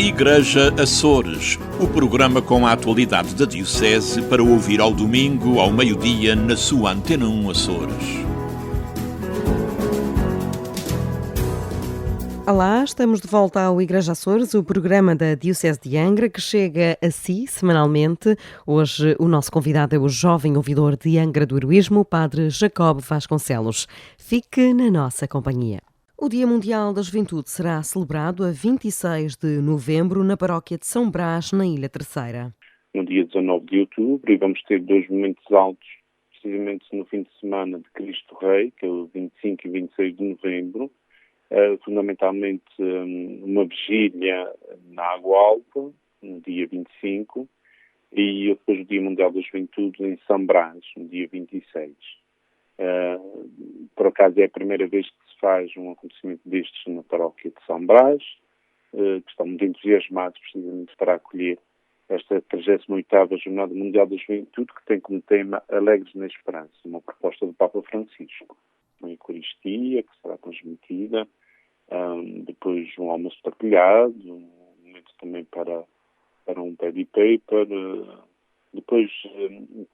Igreja Açores, o programa com a atualidade da Diocese para ouvir ao domingo, ao meio-dia, na sua Antena 1 Açores. Olá, estamos de volta ao Igreja Açores, o programa da Diocese de Angra, que chega a si semanalmente. Hoje o nosso convidado é o jovem ouvidor de Angra do Heroísmo, o Padre Jacob Vasconcelos. Fique na nossa companhia. O Dia Mundial da Juventude será celebrado a 26 de novembro na paróquia de São Brás, na Ilha Terceira. No dia 19 de outubro, e vamos ter dois momentos altos, precisamente no fim de semana de Cristo Rei, que é o 25 e 26 de novembro. Fundamentalmente uma vigília na Água Alta, no dia 25, e depois o Dia Mundial da Juventude em São Brás, no dia 26. Por acaso é a primeira vez que se faz um acontecimento destes na paróquia de São Brás, que estão muito entusiasmados precisamente para acolher esta 38ª Jornada Mundial da Juventude, que tem como tema Alegres na Esperança, uma proposta do Papa Francisco. Uma Eucaristia que será transmitida, depois um almoço partilhado, um momento também para um paddy paper, depois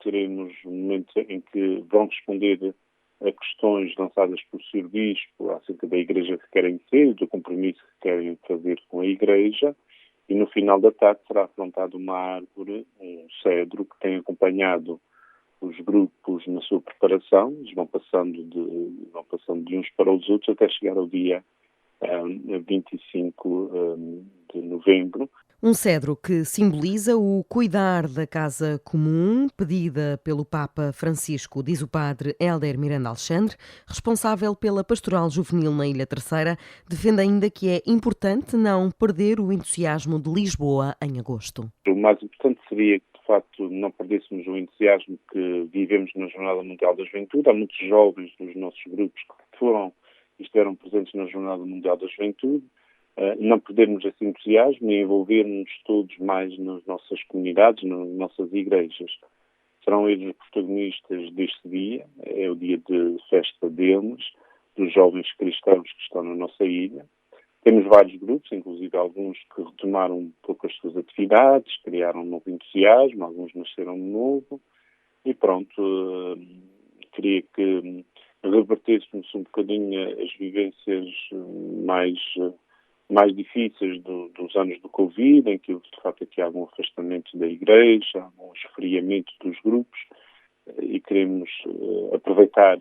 teremos um momento em que vão responder a questões lançadas pelo Sr. Bispo acerca da Igreja que querem ser, do compromisso que querem fazer com a Igreja, e no final da tarde será afrontada uma árvore, um cedro, que tem acompanhado os grupos na sua preparação. Eles vão passando de uns para os outros até chegar ao dia 25 de novembro. Um cedro que simboliza o cuidar da casa comum, pedida pelo Papa Francisco, diz o padre Hélder Miranda Alexandre, responsável pela pastoral juvenil na Ilha Terceira, defende ainda que é importante não perder o entusiasmo de Lisboa em agosto. O mais importante seria que, de facto, não perdêssemos o entusiasmo que vivemos na Jornada Mundial da Juventude. Há muitos jovens dos nossos grupos que foram e estiveram presentes na Jornada Mundial da Juventude. Não perdermos esse entusiasmo e envolvermos todos mais nas nossas comunidades, nas nossas igrejas. Serão eles os protagonistas deste dia, é o dia de festa deles, dos jovens cristãos que estão na nossa ilha. Temos vários grupos, inclusive alguns que retomaram um pouco as suas atividades, criaram um novo entusiasmo, alguns nasceram de novo, e pronto, queria que revertêssemos um bocadinho as vivências mais difíceis dos anos do Covid, em que de facto aqui há algum afastamento da Igreja, algum esfriamento dos grupos, e queremos aproveitar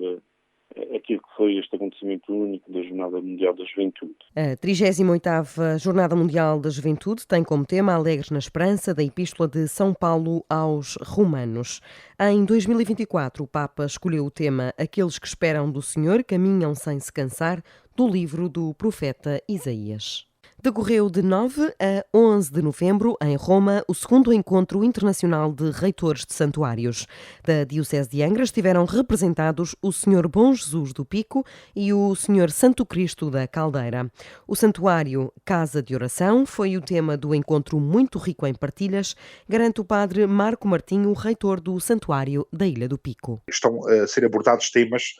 aquilo que foi este acontecimento único da Jornada Mundial da Juventude. A 38ª Jornada Mundial da Juventude tem como tema Alegres na Esperança, da Epístola de São Paulo aos Romanos. Em 2024, o Papa escolheu o tema Aqueles que esperam do Senhor caminham sem se cansar, do livro do profeta Isaías. Decorreu de 9 a 11 de novembro, em Roma, o segundo encontro internacional de reitores de santuários. Da Diocese de Angra estiveram representados o Sr. Bom Jesus do Pico e o Sr. Santo Cristo da Caldeira. O santuário Casa de Oração foi o tema do encontro, muito rico em partilhas, garante o padre Marco Martinho, reitor do Santuário da Ilha do Pico. Estão a ser abordados temas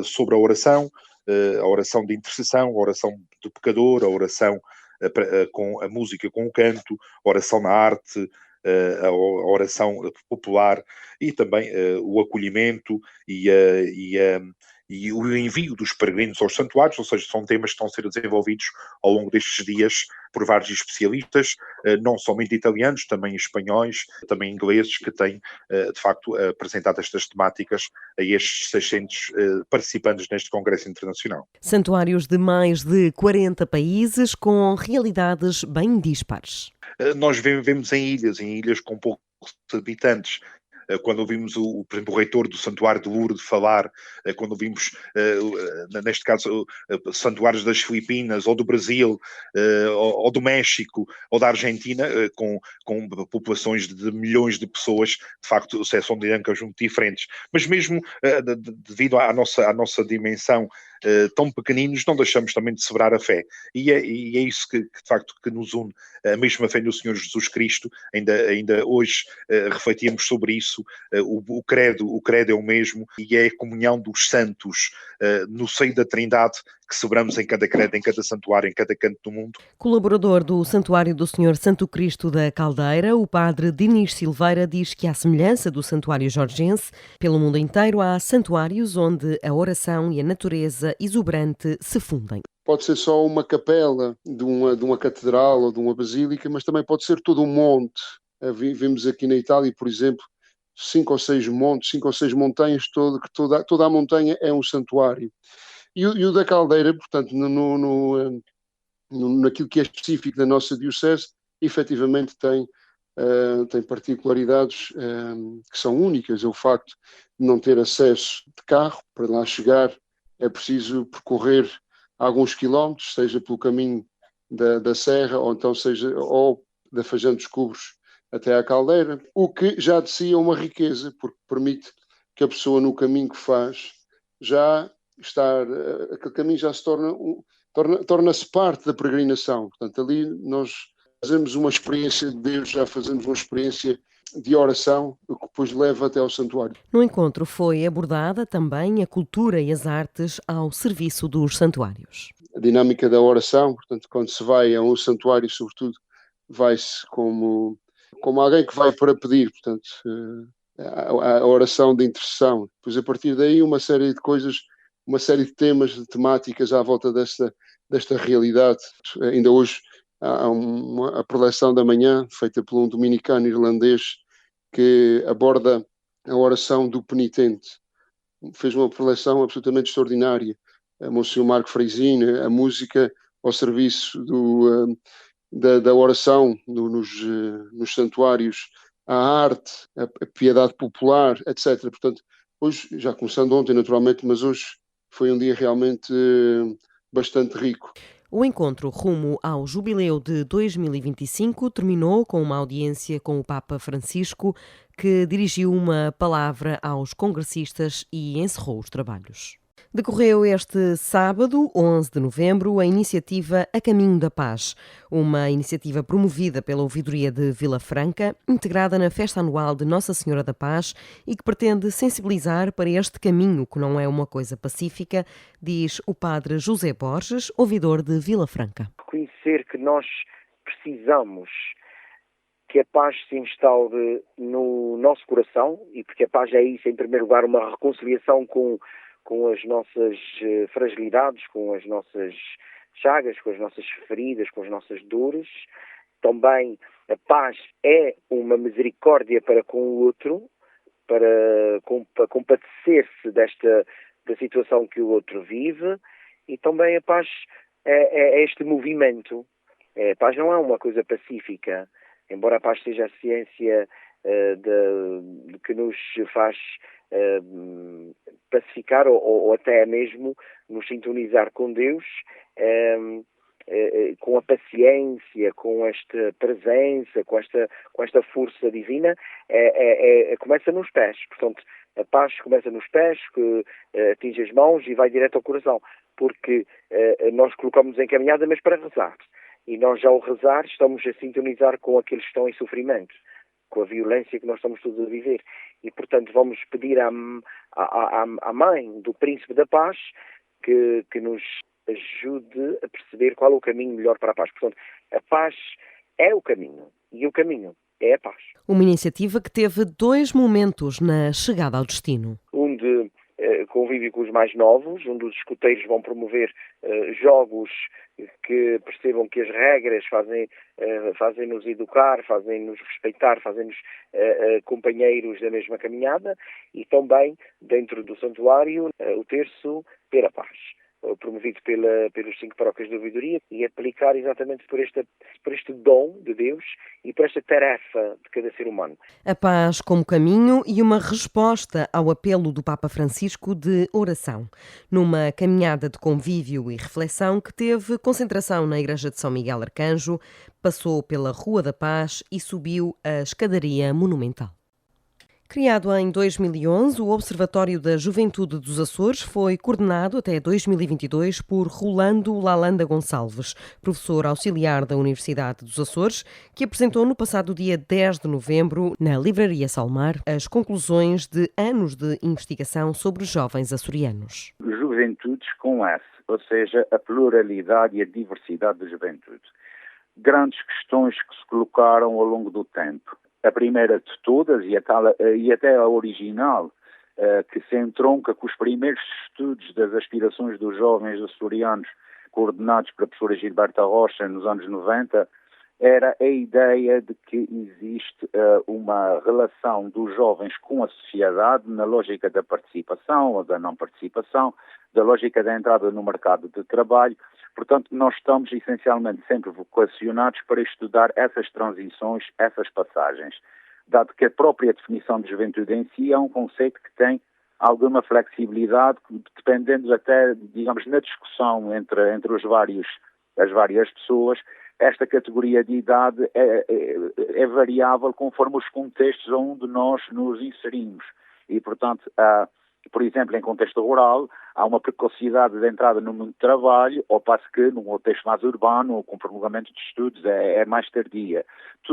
sobre a oração de intercessão, a oração do pecador, a oração com a música, com o canto, a oração na arte, a oração popular e também o acolhimento e o envio dos peregrinos aos santuários, ou seja, são temas que estão a ser desenvolvidos ao longo destes dias por vários especialistas, não somente italianos, também espanhóis, também ingleses, que têm, de facto, apresentado estas temáticas a estes 600 participantes neste Congresso Internacional. Santuários de mais de 40 países com realidades bem dispares. Nós vemos em ilhas com poucos habitantes. Quando ouvimos, por exemplo, o reitor do Santuário de Lourdes falar, quando ouvimos, neste caso, santuários das Filipinas, ou do Brasil, ou do México, ou da Argentina, com populações de milhões de pessoas, de facto, são dinâmicas muito diferentes. Mas mesmo devido à nossa dimensão tão pequeninos, não deixamos também de celebrar a fé. E é isso que, de facto, que nos une, a mesma fé no Senhor Jesus Cristo. Ainda hoje refletíamos sobre isso. O credo é o mesmo, e é a comunhão dos santos no seio da Trindade que celebramos em cada credo, em cada santuário, em cada canto do mundo. Colaborador do Santuário do Senhor Santo Cristo da Caldeira, o padre Dinis Silveira diz que, à semelhança do Santuário Jorgense, pelo mundo inteiro há santuários onde a oração e a natureza exuberante se fundem. Pode ser só uma capela de uma catedral ou de uma basílica, mas também pode ser todo um monte. Vimos aqui na Itália, por exemplo, 5 ou 6 montes, 5 ou 6 montanhas, toda a montanha é um santuário. E o da Caldeira, portanto, naquilo que é específico da nossa diocese, efetivamente tem particularidades que são únicas. É o facto de não ter acesso de carro. Para lá chegar é preciso percorrer alguns quilómetros, seja pelo caminho da Serra, ou então seja da Fajã dos Cubros até à Caldeira, o que já de si é uma riqueza, porque permite que a pessoa, no caminho que faz, aquele caminho já se torna-se parte da peregrinação. Portanto, ali nós fazemos uma experiência de Deus, já fazemos uma experiência de oração, o que depois leva até ao santuário. No encontro foi abordada também a cultura e as artes ao serviço dos santuários. A dinâmica da oração, portanto, quando se vai a um santuário, sobretudo, vai-se como alguém que vai para pedir, portanto, a oração de intercessão. Depois, a partir daí, uma série de coisas, uma série de temas, de temáticas à volta desta realidade. Ainda hoje há a preleção da manhã, feita por um dominicano irlandês, que aborda a oração do penitente. Fez uma preleção absolutamente extraordinária. Monsenhor Marco Freisine, a música ao serviço da oração nos santuários, a arte, a piedade popular, etc. Portanto, hoje, já começando ontem naturalmente, mas hoje foi um dia realmente bastante rico. O encontro rumo ao Jubileu de 2025 terminou com uma audiência com o Papa Francisco, que dirigiu uma palavra aos congressistas e encerrou os trabalhos. Decorreu este sábado, 11 de novembro, a iniciativa A Caminho da Paz, uma iniciativa promovida pela Ouvidoria de Vila Franca, integrada na festa anual de Nossa Senhora da Paz e que pretende sensibilizar para este caminho, que não é uma coisa pacífica, diz o padre José Borges, ouvidor de Vila Franca. Reconhecer que nós precisamos que a paz se instaure no nosso coração, e porque a paz é isso, em primeiro lugar, uma reconciliação com as nossas fragilidades, com as nossas chagas, com as nossas feridas, com as nossas dores. Também a paz é uma misericórdia para com o outro, para compadecer-se da situação que o outro vive, e também a paz é este movimento. A paz não é uma coisa pacífica, embora a paz seja a ciência de que nos faz pacificar ou até mesmo nos sintonizar com Deus, com a paciência, com esta presença, com esta força divina, começa nos pés. Portanto, a paz começa nos pés, que atinge as mãos e vai direto ao coração, porque nós colocamos em caminhada, mas para rezar. E nós, ao rezar, estamos a sintonizar com aqueles que estão em sofrimento, com a violência que nós estamos todos a viver. E, portanto, vamos pedir à mãe do Príncipe da Paz que nos ajude a perceber qual é o caminho melhor para a paz. Portanto, a paz é o caminho, e o caminho é a paz. Uma iniciativa que teve 2 momentos na chegada ao destino. Um de convívio com os mais novos, onde os escuteiros vão promover jogos que percebam que as regras fazem-nos educar, fazem-nos respeitar, fazem-nos companheiros da mesma caminhada, e também, dentro do santuário, o terço pela paz, promovido pelos 5 paróquias de ouvidoria, e aplicar exatamente por este dom de Deus e por esta tarefa de cada ser humano. A paz como caminho e uma resposta ao apelo do Papa Francisco de oração, numa caminhada de convívio e reflexão que teve concentração na Igreja de São Miguel Arcanjo, passou pela Rua da Paz e subiu a escadaria monumental. Criado em 2011, o Observatório da Juventude dos Açores foi coordenado até 2022 por Rolando Lalanda Gonçalves, professor auxiliar da Universidade dos Açores, que apresentou no passado dia 10 de novembro, na Livraria Salmar, as conclusões de anos de investigação sobre os jovens açorianos. Juventudes com S, ou seja, a pluralidade e a diversidade da juventude. Grandes questões que se colocaram ao longo do tempo. A primeira de todas, e até a original, que se entronca com os primeiros estudos das aspirações dos jovens açorianos, coordenados pela professora Gilberta Rocha nos anos 90, era a ideia de que existe uma relação dos jovens com a sociedade na lógica da participação ou da não participação, da lógica da entrada no mercado de trabalho. Portanto, nós estamos essencialmente sempre vocacionados para estudar essas transições, essas passagens, dado que a própria definição de juventude em si é um conceito que tem alguma flexibilidade, dependendo até, digamos, na discussão entre as várias pessoas. Esta categoria de idade é variável conforme os contextos onde nós nos inserimos. E, portanto, por exemplo, em contexto rural, há uma precocidade de entrada no mundo do trabalho, ao passo que, num contexto mais urbano, com prolongamento de estudos, é mais tardia.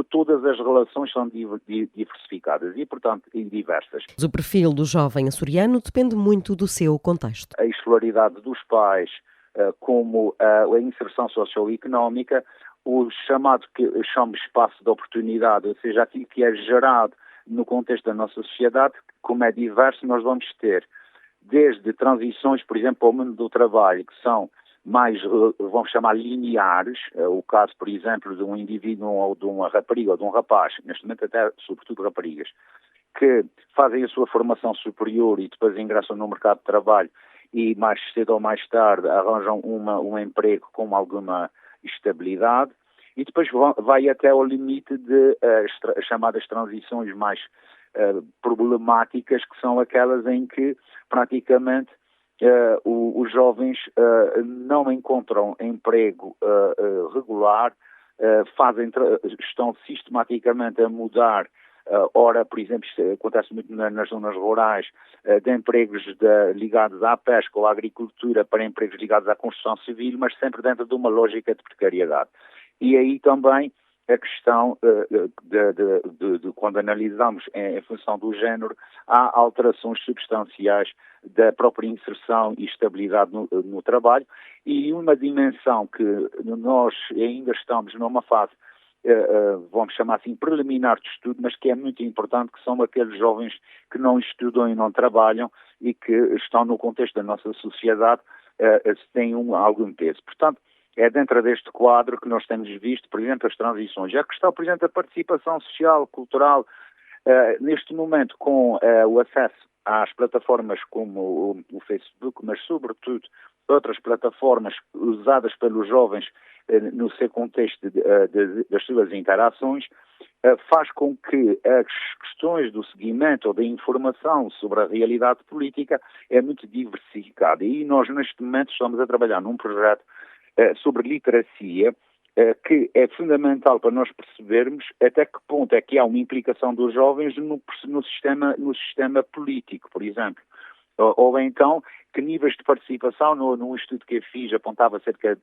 Todas as relações são diversificadas e, portanto, diversas. O perfil do jovem açoriano depende muito do seu contexto. A escolaridade dos pais, como a inserção socioeconómica, o chamado que chamamos espaço de oportunidade, ou seja, aquilo que é gerado no contexto da nossa sociedade, como é diverso, nós vamos ter desde transições, por exemplo, ao mundo do trabalho, que são mais, vamos chamar, lineares, o caso, por exemplo, de um indivíduo ou de uma rapariga ou de um rapaz, neste momento até sobretudo raparigas, que fazem a sua formação superior e depois ingressam no mercado de trabalho e mais cedo ou mais tarde arranjam um emprego com alguma estabilidade, e depois vai até ao limite de as chamadas transições mais problemáticas, que são aquelas em que praticamente os jovens não encontram emprego regular, estão sistematicamente a mudar. Ora, por exemplo, isto acontece muito nas zonas rurais, de empregos ligados à pesca ou à agricultura para empregos ligados à construção civil, mas sempre dentro de uma lógica de precariedade. E aí também a questão de quando analisamos em função do género, há alterações substanciais da própria inserção e estabilidade no trabalho, e uma dimensão que nós ainda estamos numa fase, vamos chamar assim, preliminar de estudo, mas que é muito importante, que são aqueles jovens que não estudam e não trabalham e que estão no contexto da nossa sociedade, têm algum peso. Portanto, é dentro deste quadro que nós temos visto, por exemplo, as transições. A questão, por exemplo, da participação social, cultural, neste momento com o acesso às plataformas como o Facebook, mas sobretudo outras plataformas usadas pelos jovens no seu contexto das suas interações, faz com que as questões do seguimento ou da informação sobre a realidade política é muito diversificada. E nós, neste momento, estamos a trabalhar num projeto sobre literacia, que é fundamental para nós percebermos até que ponto é que há uma implicação dos jovens no sistema político, por exemplo. Ou então, que níveis de participação, num estudo que eu fiz, apontava cerca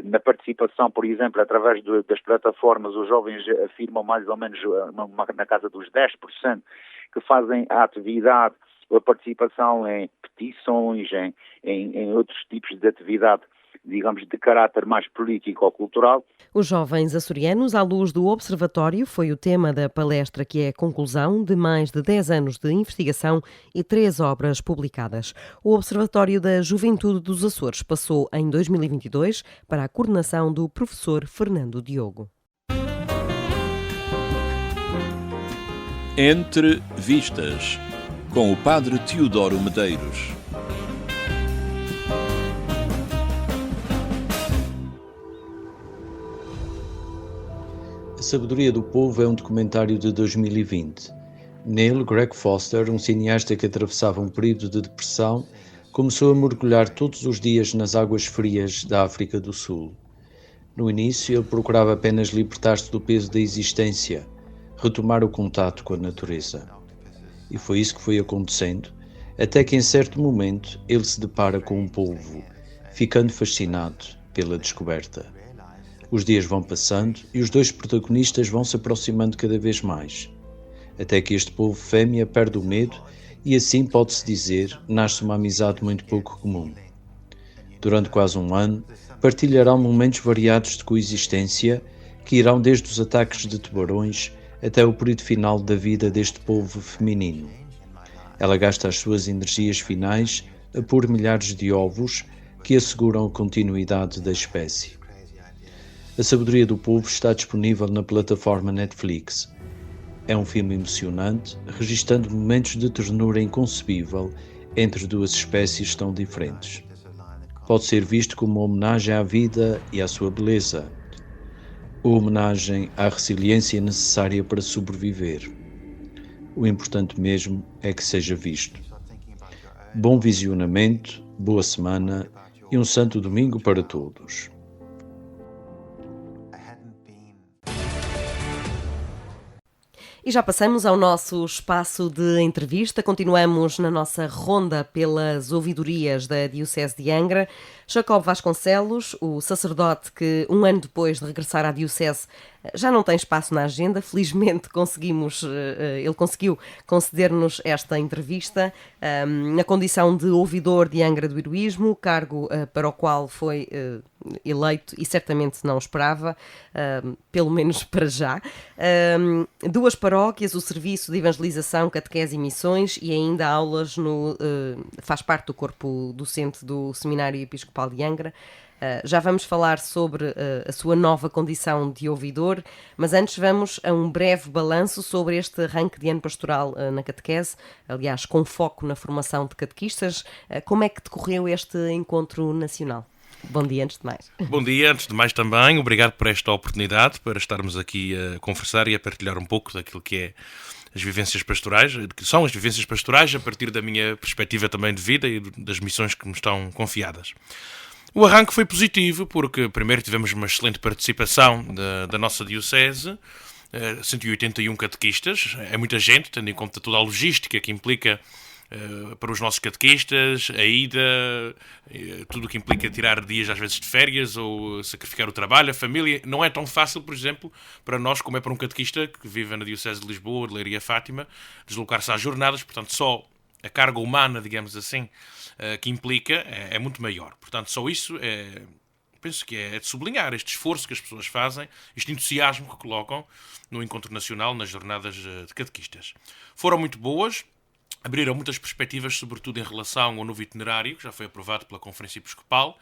na participação, por exemplo, através das plataformas, os jovens afirmam mais ou menos na casa dos 10%, que fazem a atividade, a participação em petições, em outros tipos de atividade, digamos, de caráter mais político ou cultural. Os jovens açorianos à luz do Observatório foi o tema da palestra, que é a conclusão de mais de 10 anos de investigação e 3 obras publicadas. O Observatório da Juventude dos Açores passou em 2022 para a coordenação do professor Fernando Diogo. Entre Vistas, com o padre Teodoro Medeiros. A Sabedoria do Povo é um documentário de 2020. Nele, Greg Foster, um cineasta que atravessava um período de depressão, começou a mergulhar todos os dias nas águas frias da África do Sul. No início, ele procurava apenas libertar-se do peso da existência, retomar o contato com a natureza. E foi isso que foi acontecendo, até que em certo momento ele se depara com um polvo, ficando fascinado pela descoberta. Os dias vão passando e os dois protagonistas vão se aproximando cada vez mais, até que este polvo fêmea perde o medo e assim, pode-se dizer, nasce uma amizade muito pouco comum. Durante quase um ano, partilharão momentos variados de coexistência que irão desde os ataques de tubarões até o período final da vida deste polvo feminino. Ela gasta as suas energias finais a pôr milhares de ovos que asseguram a continuidade da espécie. A Sabedoria do Polvo está disponível na plataforma Netflix. É um filme emocionante, registando momentos de ternura inconcebível entre duas espécies tão diferentes. Pode ser visto como uma homenagem à vida e à sua beleza, ou homenagem à resiliência necessária para sobreviver. O importante mesmo é que seja visto. Bom visionamento, boa semana e um santo domingo para todos. E já passamos ao nosso espaço de entrevista. Continuamos na nossa ronda pelas ouvidorias da Diocese de Angra. Jacob Vasconcelos, o sacerdote que, um ano depois de regressar à Diocese, já não tem espaço na agenda. Felizmente ele conseguiu conceder-nos esta entrevista na condição de ouvidor de Angra do Heroísmo, cargo para o qual foi eleito e certamente não esperava, pelo menos para já. 2 paróquias, o serviço de evangelização, catequese e missões e ainda aulas faz parte do corpo docente do Seminário Episcopal de Angra. Já vamos falar sobre a sua nova condição de ouvidor, mas antes vamos a um breve balanço sobre este arranque de ano pastoral na catequese, aliás, com foco na formação de catequistas. Como é que decorreu este encontro nacional? Bom dia, antes de mais. Bom dia, antes de mais também. Obrigado por esta oportunidade para estarmos aqui a conversar e a partilhar um pouco daquilo que é as vivências pastorais, que são as vivências pastorais a partir da minha perspectiva também de vida e das missões que me estão confiadas. O arranque foi positivo porque primeiro tivemos uma excelente participação da nossa diocese, 181 catequistas, é muita gente, tendo em conta toda a logística que implica para os nossos catequistas, a ida, tudo o que implica tirar dias às vezes de férias ou sacrificar o trabalho, a família. Não é tão fácil, por exemplo, para nós, como é para um catequista que vive na Diocese de Lisboa, de Leiria Fátima, deslocar-se às jornadas, portanto só a carga humana, digamos assim, que implica é muito maior. Portanto, só isso penso que é de sublinhar este esforço que as pessoas fazem, este entusiasmo que colocam no Encontro Nacional, nas jornadas de catequistas. Foram muito boas, abriram muitas perspectivas, sobretudo em relação ao novo itinerário, que já foi aprovado pela Conferência Episcopal,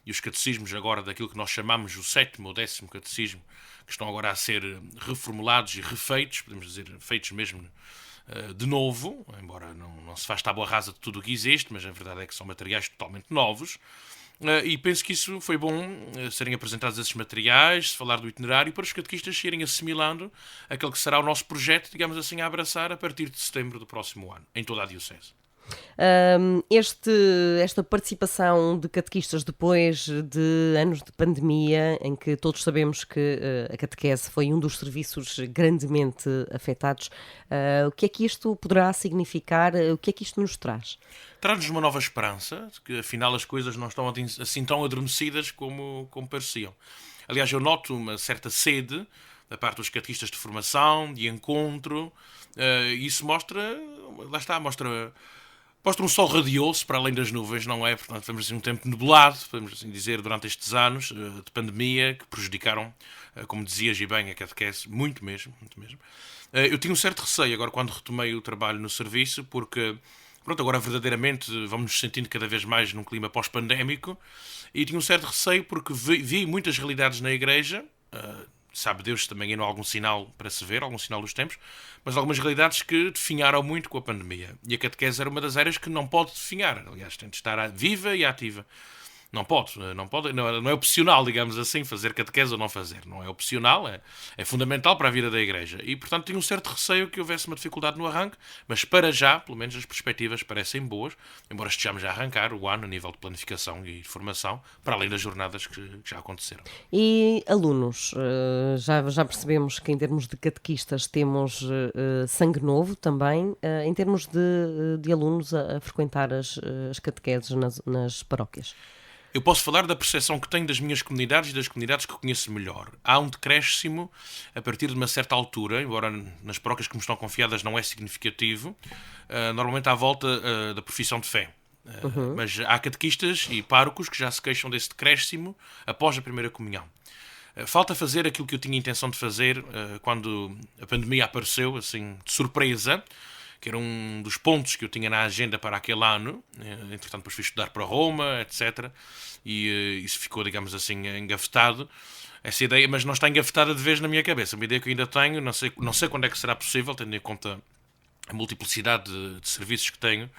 e os catecismos agora daquilo que nós chamamos o 7º ou 10º catecismo, que estão agora a ser reformulados e refeitos, podemos dizer, feitos mesmo de novo, embora não se faz tábua rasa de tudo o que existe, mas a verdade é que são materiais totalmente novos. E penso que isso foi bom, serem apresentados esses materiais, se falar do itinerário, para os catequistas se irem assimilando aquele que será o nosso projeto, digamos assim, a abraçar a partir de setembro do próximo ano, em toda a Diocese. Esta participação de catequistas depois de anos de pandemia, em que todos sabemos que a catequese foi um dos serviços grandemente afetados, o que é que isto poderá significar? O que é que isto nos traz? Traz-nos uma nova esperança, que afinal as coisas não estão assim tão adormecidas como pareciam. Aliás, eu noto uma certa sede da parte dos catequistas de formação, de encontro, e isso mostra um sol radioso para além das nuvens, não é? Portanto, temos assim um tempo nublado, podemos assim dizer, durante estes anos de pandemia, que prejudicaram, como dizias e bem, a catequese, muito mesmo. Eu tinha um certo receio agora quando retomei o trabalho no serviço, porque agora verdadeiramente vamos nos sentindo cada vez mais num clima pós-pandémico, e tinha um certo receio porque vi muitas realidades na igreja, sabe Deus se também não há algum sinal para se ver, algum sinal dos tempos, mas algumas realidades que definharam muito com a pandemia. E a catequese era uma das áreas que não pode definhar, aliás, tem de estar viva e ativa. Não pode, não é opcional, digamos assim, fazer catequese ou não fazer. Não é opcional, é fundamental para a vida da Igreja. E, portanto, tinha um certo receio que houvesse uma dificuldade no arranque, mas para já, pelo menos as perspectivas parecem boas, embora estejamos a arrancar o ano a nível de planificação e de formação, para além das jornadas que já aconteceram. E alunos, já percebemos que em termos de catequistas temos sangue novo também, em termos de alunos a frequentar as catequeses nas paróquias. Eu posso falar da percepção que tenho das minhas comunidades e das comunidades que conheço melhor. Há um decréscimo a partir de uma certa altura, embora nas paróquias que me estão confiadas não é significativo, normalmente à volta da profissão de fé. Mas há catequistas e párocos que já se queixam desse decréscimo após a primeira comunhão. Falta fazer aquilo que eu tinha intenção de fazer quando a pandemia apareceu, assim, de surpresa, que era um dos pontos que eu tinha na agenda para aquele ano. Entretanto, depois fui estudar para Roma, etc. E isso ficou, digamos assim, engavetado. Essa ideia, mas não está engavetada de vez na minha cabeça. Uma ideia que eu ainda tenho, não sei quando é que será possível, tendo em conta a multiplicidade de serviços que tenho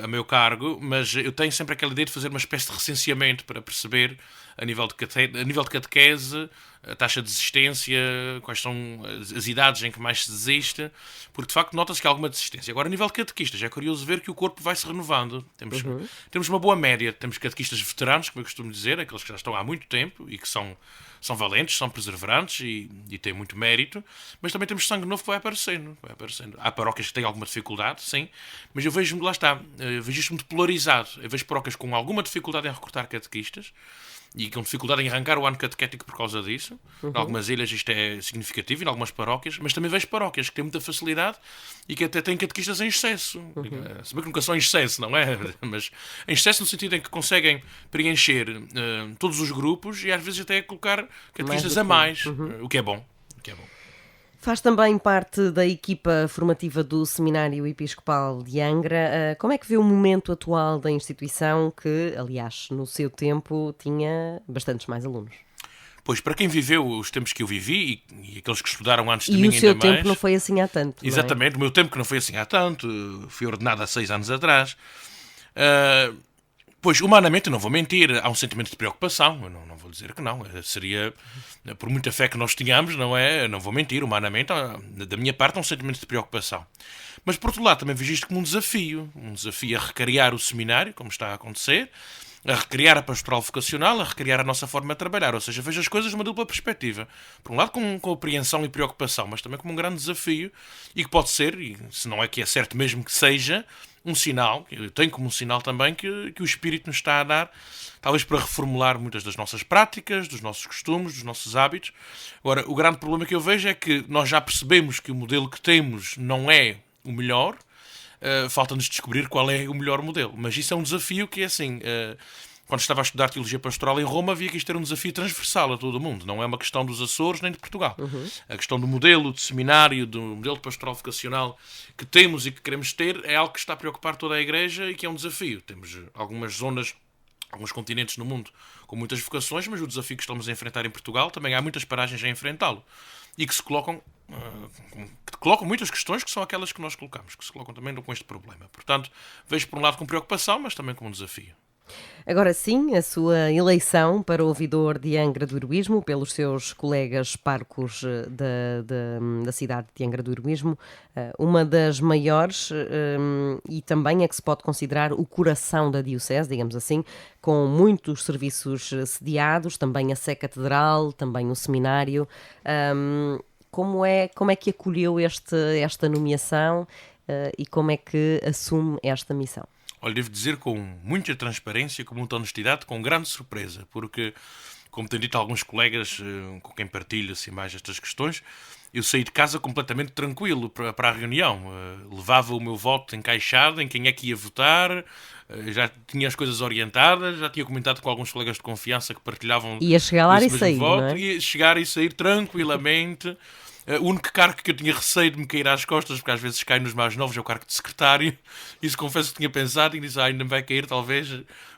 a meu cargo, mas eu tenho sempre aquela ideia de fazer uma espécie de recenseamento para perceber, a nível de catequese, a taxa de desistência, quais são as idades em que mais se desiste, porque de facto nota-se que há alguma desistência. Agora, a nível de catequistas, é curioso ver que o corpo vai se renovando. Temos uma boa média, temos catequistas veteranos, como eu costumo dizer, aqueles que já estão há muito tempo e que são valentes, são perseverantes e têm muito mérito, mas também temos sangue novo que vai aparecendo. Há paróquias que têm alguma dificuldade, sim, mas eu vejo, lá está, vejo isto muito polarizado. Eu vejo paróquias com alguma dificuldade em recrutar catequistas e com dificuldade em arrancar o ano catequético por causa disso. Em algumas ilhas isto é significativo, em algumas paróquias, mas também vejo paróquias que têm muita facilidade e que até têm catequistas em excesso. Se bem que nunca são em excesso, não é? Mas em excesso no sentido em que conseguem preencher todos os grupos e às vezes até colocar catequistas a mais, o que é bom. Faz também parte da equipa formativa do Seminário Episcopal de Angra. Como é que vê o momento atual da instituição que, aliás, no seu tempo tinha bastantes mais alunos? Pois, para quem viveu os tempos que eu vivi e aqueles que estudaram antes de mim ainda mais... E o seu tempo não foi assim há tanto, Exatamente, o meu tempo que não foi assim há tanto. Fui ordenado há 6 anos atrás. Pois, humanamente, eu não vou mentir, há um sentimento de preocupação, eu não vou dizer que não, seria, por muita fé que nós tenhamos, não é? Eu não vou mentir, humanamente, da minha parte, há um sentimento de preocupação. Mas, por outro lado, também vejo isto como um desafio a recriar o seminário, como está a acontecer, a recriar a pastoral vocacional, a recriar a nossa forma de trabalhar, ou seja, vejo as coisas numa dupla perspectiva. Por um lado com apreensão e preocupação, mas também como um grande desafio, e que pode ser, e se não é que é certo mesmo que seja, um sinal, eu tenho como um sinal também que o Espírito nos está a dar, talvez para reformular muitas das nossas práticas, dos nossos costumes, dos nossos hábitos. Agora, o grande problema que eu vejo é que nós já percebemos que o modelo que temos não é o melhor, falta-nos descobrir qual é o melhor modelo. Mas isso é um desafio que é assim... Quando estava a estudar Teologia Pastoral em Roma, havia que isto era um desafio transversal a todo o mundo. Não é uma questão dos Açores nem de Portugal. A questão do modelo de seminário, do modelo de pastoral vocacional que temos e que queremos ter, é algo que está a preocupar toda a Igreja e que é um desafio. Temos algumas zonas, alguns continentes no mundo com muitas vocações, mas o desafio que estamos a enfrentar em Portugal também há muitas paragens a enfrentá-lo. E que se colocam muitas questões que são aquelas que nós colocamos, que se colocam também com este problema. Portanto, vejo por um lado com preocupação, mas também com um desafio. Agora sim, a sua eleição para ouvidor de Angra do Heroísmo pelos seus colegas párocos da cidade de Angra do Heroísmo, uma das maiores e também é que se pode considerar o coração da diocese, digamos assim, com muitos serviços sediados, também a Sé Catedral, também o seminário. Como é que acolheu esta nomeação e como é que assume esta missão? Olha, devo dizer com muita transparência, com muita honestidade, com grande surpresa, porque, como tenho dito a alguns colegas com quem partilho assim, mais estas questões, eu saí de casa completamente tranquilo para a reunião. Levava o meu voto encaixado em quem é que ia votar, já tinha as coisas orientadas, já tinha comentado com alguns colegas de confiança que partilhavam ia chegar lá e sair, voto, não é? ia chegar e sair tranquilamente. O único cargo que eu tinha receio de me cair às costas, porque às vezes cai nos mais novos, é o cargo de secretário. Isso confesso que tinha pensado e disse, ainda me vai cair talvez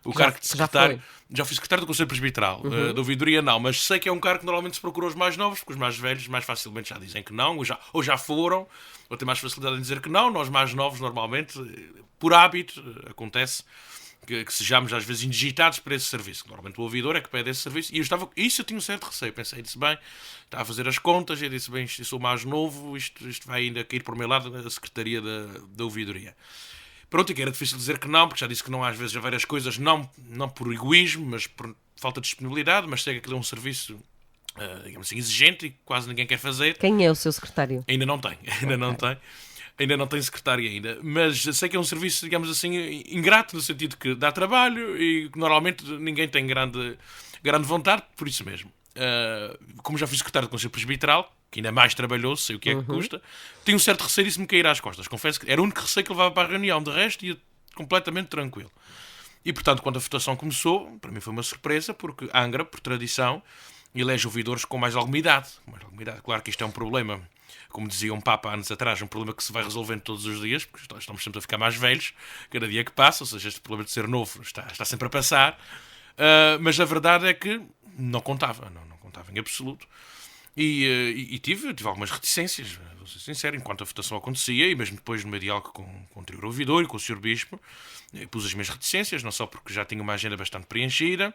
o cargo de secretário. Já fui secretário do Conselho Presbiteral, da ouvidoria não, mas sei que é um cargo que normalmente se procura os mais novos, porque os mais velhos mais facilmente já dizem que não, ou já foram, ou têm mais facilidade em dizer que não. Nós mais novos normalmente, por hábito, acontece que sejamos às vezes indigitados para esse serviço. Normalmente o ouvidor é que pede esse serviço, e isso eu tinha um certo receio. Pensei, disse bem, está a fazer as contas, e disse bem, eu sou mais novo, isto vai ainda cair por o meu lado a Secretaria da Ouvidoria. Pronto, e que era difícil dizer que não, porque já disse que não às vezes há várias coisas, não por egoísmo, mas por falta de disponibilidade, mas sei que aquilo é um serviço, digamos assim, exigente e que quase ninguém quer fazer. Quem é o seu secretário? Ainda não tem, ainda não tem secretário ainda, mas sei que é um serviço, digamos assim, ingrato, no sentido que dá trabalho e que normalmente ninguém tem grande vontade, por isso mesmo. Como já fui secretário do Conselho Presbiteral, que ainda é mais trabalhoso, sei o que é que custa, tenho um certo receio disso me cair às costas. Confesso que era o único receio que eu levava para a reunião, de resto ia completamente tranquilo. E portanto, quando a votação começou, para mim foi uma surpresa, porque Angra, por tradição, elege ouvidores com mais alguma idade. Claro que isto é um problema, como dizia um Papa anos atrás, um problema que se vai resolvendo todos os dias, porque estamos sempre a ficar mais velhos, cada dia que passa, ou seja, este problema de ser novo está sempre a passar, mas a verdade é que não contava em absoluto. E tive algumas reticências, vou ser sincero, enquanto a votação acontecia, e mesmo depois no meu diálogo com o anterior ouvidor e com o Sr. Bispo, pus as minhas reticências, não só porque já tinha uma agenda bastante preenchida,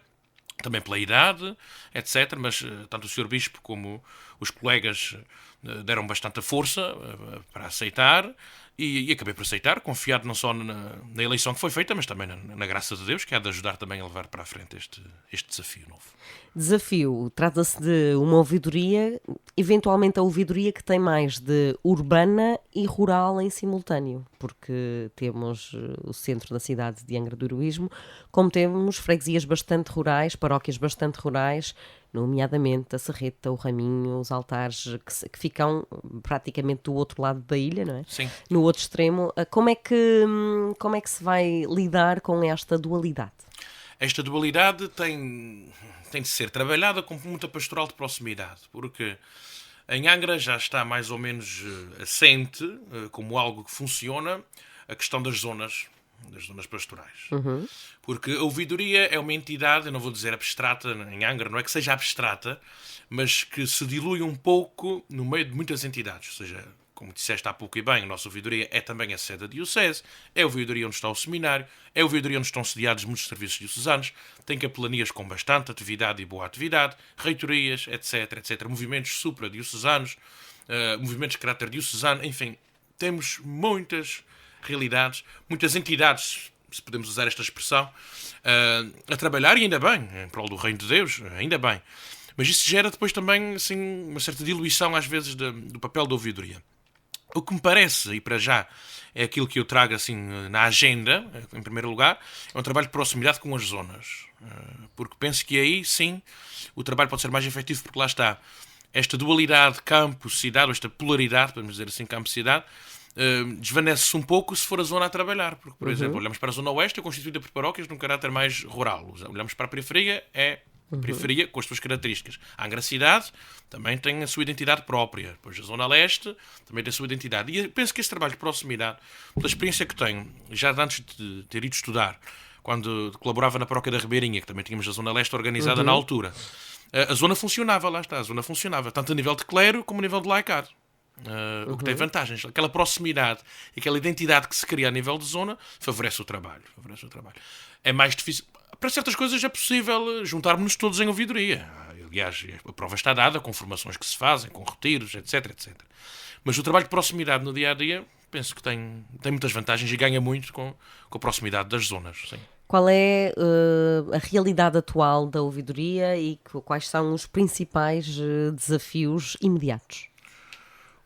também pela idade, etc. Mas tanto o Sr. Bispo como os colegas deram bastante força para aceitar, e acabei por aceitar, confiado não só na eleição que foi feita, mas também na graça de Deus, que há de ajudar também a levar para a frente este desafio novo. Desafio, trata-se de uma ouvidoria, eventualmente a ouvidoria que tem mais de urbana e rural em simultâneo, porque temos o centro da cidade de Angra do Heroísmo, como temos freguesias bastante rurais, paróquias bastante rurais, nomeadamente a Serreta, o Raminho, os Altares, que ficam praticamente do outro lado da ilha, não é? Sim. No outro extremo. Como é que se vai lidar com esta dualidade? Esta dualidade tem de ser trabalhada com muita pastoral de proximidade, porque em Angra já está mais ou menos assente, como algo que funciona, a questão das zonas pastorais. Porque a ouvidoria é uma entidade, eu não vou dizer abstrata em Angra, não é que seja abstrata, mas que se dilui um pouco no meio de muitas entidades. Ou seja, como disseste há pouco e bem, a nossa ouvidoria é também a sede da diocese, é a ouvidoria onde está o seminário, é a ouvidoria onde estão sediados muitos serviços diocesanos, tem capelanias com bastante atividade e boa atividade, reitorias, etc. Movimentos supra-diocesanos, movimentos de caráter diocesano, enfim, temos muitas realidades, muitas entidades, se podemos usar esta expressão, a trabalhar, e ainda bem, em prol do reino de Deus, ainda bem. Mas isso gera depois também assim, uma certa diluição, às vezes, do papel da ouvidoria. O que me parece, e para já é aquilo que eu trago assim, na agenda, em primeiro lugar, é um trabalho de proximidade com as zonas. Porque penso que aí, sim, o trabalho pode ser mais efetivo, porque lá está esta dualidade campo-cidade, ou esta polaridade, podemos dizer assim, campo-cidade, desvanece-se um pouco se for a zona a trabalhar. Porque, por exemplo, olhamos para a zona oeste, é constituída por paróquias num caráter mais rural. Olhamos para a periferia, é periferia com as suas características. A Angra cidade também tem a sua identidade própria. Depois a zona leste também tem a sua identidade. E penso que esse trabalho de proximidade, pela experiência que tenho, já antes de ter ido estudar, quando colaborava na paróquia da Ribeirinha, que também tínhamos a zona leste organizada na altura, a zona funcionava, lá está, a zona funcionava, tanto a nível de clero como a nível de laicado. O que tem vantagens. Aquela proximidade, aquela identidade que se cria a nível de zona, favorece o trabalho. É mais difícil. Para certas coisas é possível juntarmos-nos todos em ouvidoria. Aliás, a prova está dada, com formações que se fazem, com retiros, etc. Mas o trabalho de proximidade no dia-a-dia, penso que tem muitas vantagens e ganha muito com a proximidade das zonas. Sim. Qual é a realidade atual da ouvidoria e quais são os principais desafios imediatos?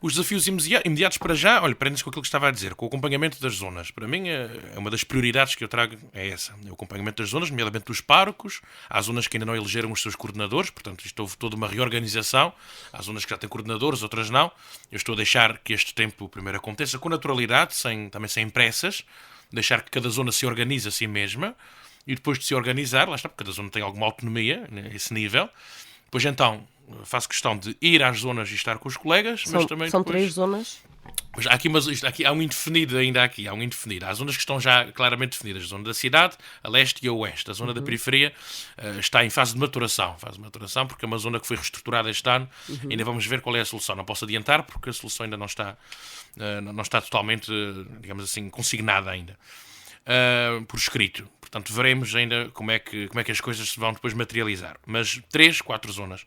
Os desafios imediatos para já, olha, prende-se com aquilo que estava a dizer, com o acompanhamento das zonas. Para mim, é uma das prioridades que eu trago, é essa. É o acompanhamento das zonas, nomeadamente dos párocos. Há zonas que ainda não elegeram os seus coordenadores, portanto, isto houve toda uma reorganização. Há zonas que já têm coordenadores, outras não. Eu estou a deixar que este tempo primeiro aconteça com naturalidade, também sem pressas. Deixar que cada zona se organize a si mesma. E depois de se organizar, lá está, porque cada zona tem alguma autonomia, nesse nível. Depois, então, faço questão de ir às zonas e estar com os colegas, mas também são depois... 3 zonas? Mas aqui há um indefinido ainda aqui, há um indefinido. Há zonas que estão já claramente definidas, a zona da cidade, a leste e a oeste. A zona da periferia está em fase de maturação, porque é uma zona que foi reestruturada este ano. Ainda vamos ver qual é a solução. Não posso adiantar porque a solução ainda não está totalmente, digamos assim, consignada ainda. por escrito. Portanto, veremos ainda como é que as coisas se vão depois materializar. Mas 3, 4 zonas.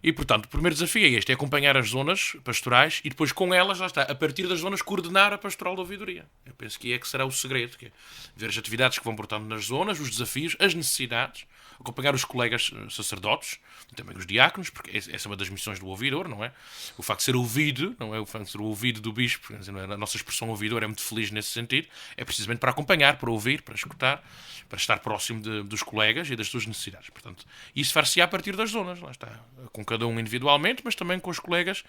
E, portanto, o primeiro desafio é este, é acompanhar as zonas pastorais e depois com elas, lá está, a partir das zonas, coordenar a pastoral da ouvidoria. Eu penso que será o segredo, que é ver as atividades que vão portando nas zonas, os desafios, as necessidades, acompanhar os colegas sacerdotes, e também os diáconos, porque essa é uma das missões do ouvidor, não é? O facto de ser ouvido, não é? O facto de ser o ouvido do bispo, a nossa expressão ouvidor é muito feliz nesse sentido, é precisamente para acompanhar, para ouvir, para escutar, para estar próximo dos colegas e das suas necessidades. Portanto, isso far-se-á a partir das zonas, lá está, com cada um individualmente, mas também com os colegas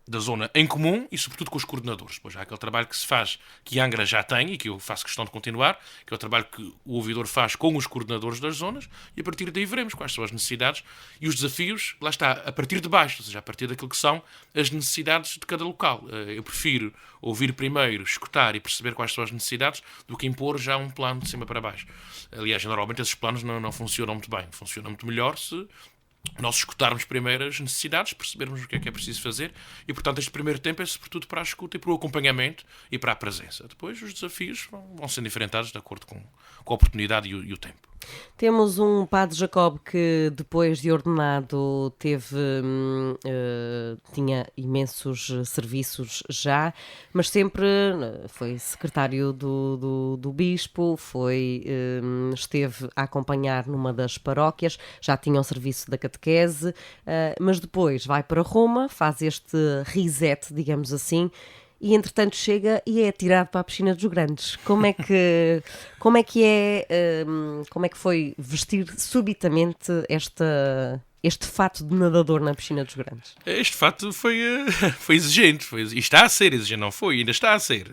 da zona em comum e, sobretudo, com os coordenadores. Pois há aquele trabalho que se faz, que Angra já tem e que eu faço questão de continuar, que é o trabalho que o ouvidor faz com os coordenadores das zonas, e a partir daí veremos quais são as necessidades e os desafios, lá está, a partir de baixo, ou seja, a partir daquilo que são as necessidades de cada local. Eu prefiro ouvir primeiro, escutar e perceber quais são as necessidades do que impor já um plano de cima para baixo. Aliás, normalmente esses planos não funcionam muito bem. Funcionam muito melhor se nós escutarmos primeiro as necessidades, percebermos o que é preciso fazer e, portanto, este primeiro tempo é sobretudo para a escuta e para o acompanhamento e para a presença. Depois os desafios vão sendo enfrentados de acordo com a oportunidade e o tempo. Temos um padre Jacob que, depois de ordenado, tinha imensos serviços já, mas sempre foi secretário do bispo, esteve a acompanhar numa das paróquias, já tinha um serviço da catequese, mas depois vai para Roma, faz este reset, digamos assim, e entretanto chega e é atirado para a piscina dos grandes. Como é que foi vestir subitamente este fato de nadador na piscina dos grandes? Este fato foi exigente, e está a ser exigente, não foi, ainda está a ser.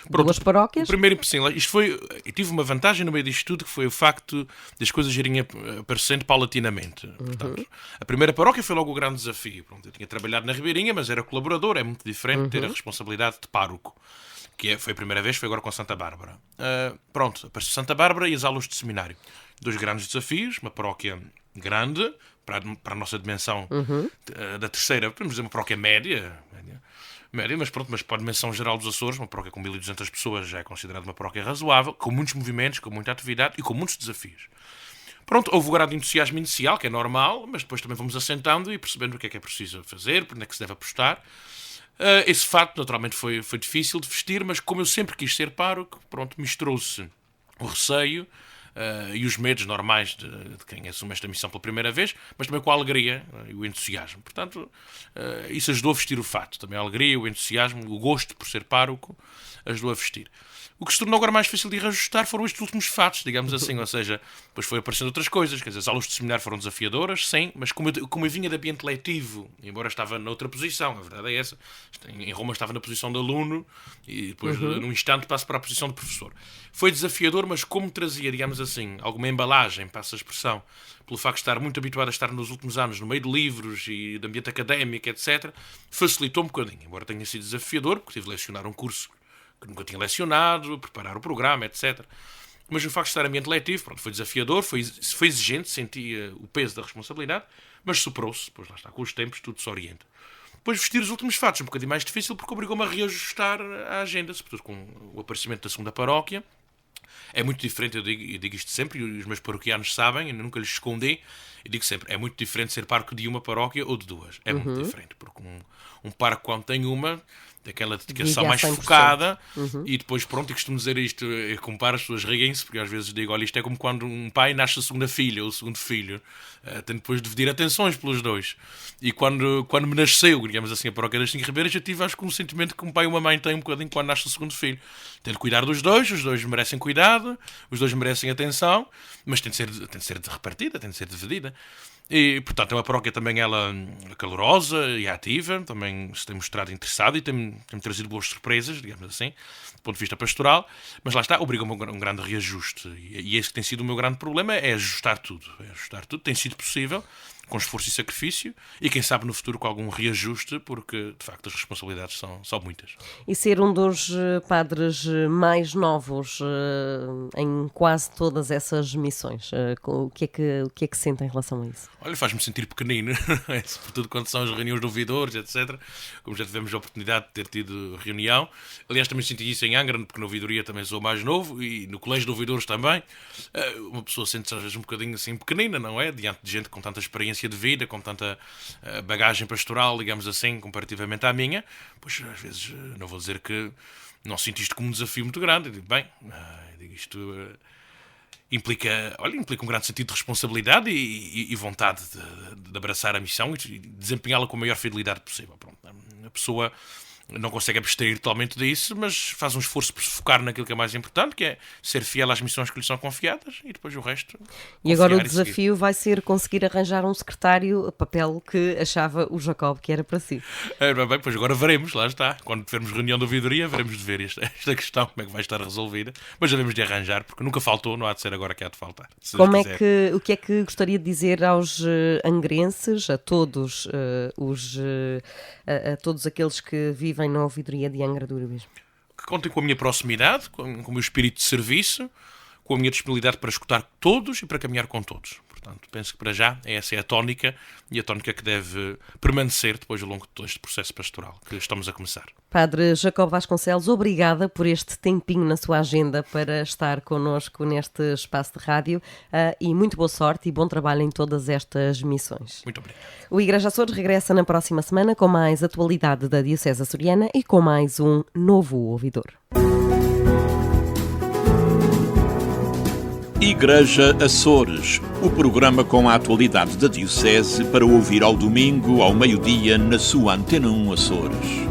Pronto, duas paróquias? O primeiro, sim, eu tive uma vantagem no meio disto tudo, que foi o facto das coisas irem aparecendo paulatinamente. Portanto, a primeira paróquia foi logo o grande desafio. Pronto, eu tinha trabalhado na Ribeirinha, mas era colaborador, é muito diferente ter a responsabilidade de pároco. Foi a primeira vez, foi agora com Santa Bárbara. Pronto, apareceu Santa Bárbara e as aulas de seminário. 2 grandes desafios, uma paróquia grande, para a nossa dimensão da terceira, podemos dizer uma paróquia média, mas pronto, mas para a dimensão geral dos Açores, uma paróquia com 1.200 pessoas já é considerada uma paróquia razoável, com muitos movimentos, com muita atividade e com muitos desafios. Pronto, houve o grau de entusiasmo inicial, que é normal, mas depois também vamos assentando e percebendo o que é preciso fazer, por onde é que se deve apostar. Esse fato, naturalmente, foi difícil de vestir, mas como eu sempre quis ser pároco, pronto, misturou-se o receio e os medos normais de quem assume esta missão pela primeira vez, mas também com a alegria e o entusiasmo. Portanto, isso ajudou a vestir o fato. Também a alegria, o entusiasmo, o gosto por ser pároco, ajudou a vestir. O que se tornou agora mais difícil de reajustar foram estes últimos fatos, digamos assim, ou seja, depois foi aparecendo outras coisas, quer dizer, as aulas de seminário foram desafiadoras, sim, mas como eu vinha de ambiente letivo, embora estava noutra posição, a verdade é essa, em Roma estava na posição de aluno e depois num instante passo para a posição de professor. Foi desafiador, mas como trazia, digamos assim, alguma embalagem, passa a expressão, pelo facto de estar muito habituado a estar nos últimos anos no meio de livros e de ambiente académico, etc., facilitou um bocadinho, embora tenha sido desafiador, porque tive de lecionar um curso que nunca tinha lecionado, preparar o programa, etc. Mas o facto de estar em ambiente letivo, pronto, foi desafiador, foi exigente, sentia o peso da responsabilidade, mas superou-se, pois lá está, com os tempos tudo se orienta. Depois vestir os últimos fatos, um bocadinho mais difícil, porque obrigou-me a reajustar a agenda, sobretudo com o aparecimento da segunda paróquia. É muito diferente, eu digo isto sempre, e os meus paroquianos sabem, eu nunca lhes escondi, eu digo sempre, é muito diferente ser pároco de uma paróquia ou de duas. É muito diferente, porque um pároco quando tem uma, daquela dedicação mais focada, e depois, pronto, eu costumo dizer isto, eu comparo, as pessoas riem-se, porque às vezes digo, olha, isto é como quando um pai nasce a segunda filha, ou o segundo filho, tem depois de dividir atenções pelos dois. E quando me nasceu, digamos assim, a paróquia das 5 Ribeiras, eu tive, acho que um sentimento que um pai e uma mãe têm um bocadinho quando nasce o segundo filho. Tem de cuidar dos dois, os dois merecem cuidado, os dois merecem atenção, mas tem de ser repartida, tem de ser dividida. E, portanto, é uma paróquia também ela calorosa e ativa, também se tem mostrado interessado e tem trazido boas surpresas, digamos assim, do ponto de vista pastoral, mas lá está, obriga-me a um grande reajuste. E esse que tem sido o meu grande problema, é ajustar tudo. Tem sido possível, com esforço e sacrifício, e quem sabe no futuro com algum reajuste, porque de facto as responsabilidades são muitas. E ser um dos padres mais novos em quase todas essas missões, o que é que sente em relação a isso? Olha, faz-me sentir pequenino, sobretudo quando são as reuniões de ouvidores, etc. Como já tivemos a oportunidade de ter tido reunião. Aliás, também senti isso em Angra, porque na ouvidoria também sou mais novo, e no colégio de ouvidores também. Uma pessoa sente-se às vezes um bocadinho assim pequenina, não é? Diante de gente com tanta experiência de vida, com tanta bagagem pastoral, digamos assim, comparativamente à minha. Pois às vezes não vou dizer que não sinto isto como um desafio muito grande. Eu digo, bem, isto implica um grande sentido de responsabilidade e vontade de abraçar a missão e desempenhá-la com a maior fidelidade possível. Pronto, a pessoa não consegue abstrair totalmente disso, mas faz um esforço por se focar naquilo que é mais importante, que é ser fiel às missões que lhe são confiadas, e depois o resto... E agora o desafio vai ser conseguir arranjar um secretário, papel que achava o Jacob que era para si. Bem, pois agora veremos, lá está. Quando tivermos reunião de ouvidoria, veremos de ver esta questão, como é que vai estar resolvida, mas devemos de arranjar, porque nunca faltou, não há de ser agora que há de faltar. O que é que gostaria de dizer aos angrenses, a todos a todos aqueles que vivem na ouvidoria de Angra do Heroísmo? Que contem com a minha proximidade, com o meu espírito de serviço, com a minha disponibilidade para escutar todos e para caminhar com todos. Portanto, penso que para já essa é a tónica, e a tónica que deve permanecer depois ao longo de todo este processo pastoral que estamos a começar. Padre Jacob Vasconcelos, obrigada por este tempinho na sua agenda para estar connosco neste espaço de rádio, e muito boa sorte e bom trabalho em todas estas missões. Muito obrigado. O Igreja Açores regressa na próxima semana com mais atualidade da Diocese Açoriana e com mais um novo ouvidor. Igreja Açores, o programa com a atualidade da Diocese para ouvir ao domingo, ao meio-dia, na sua Antena 1 Açores.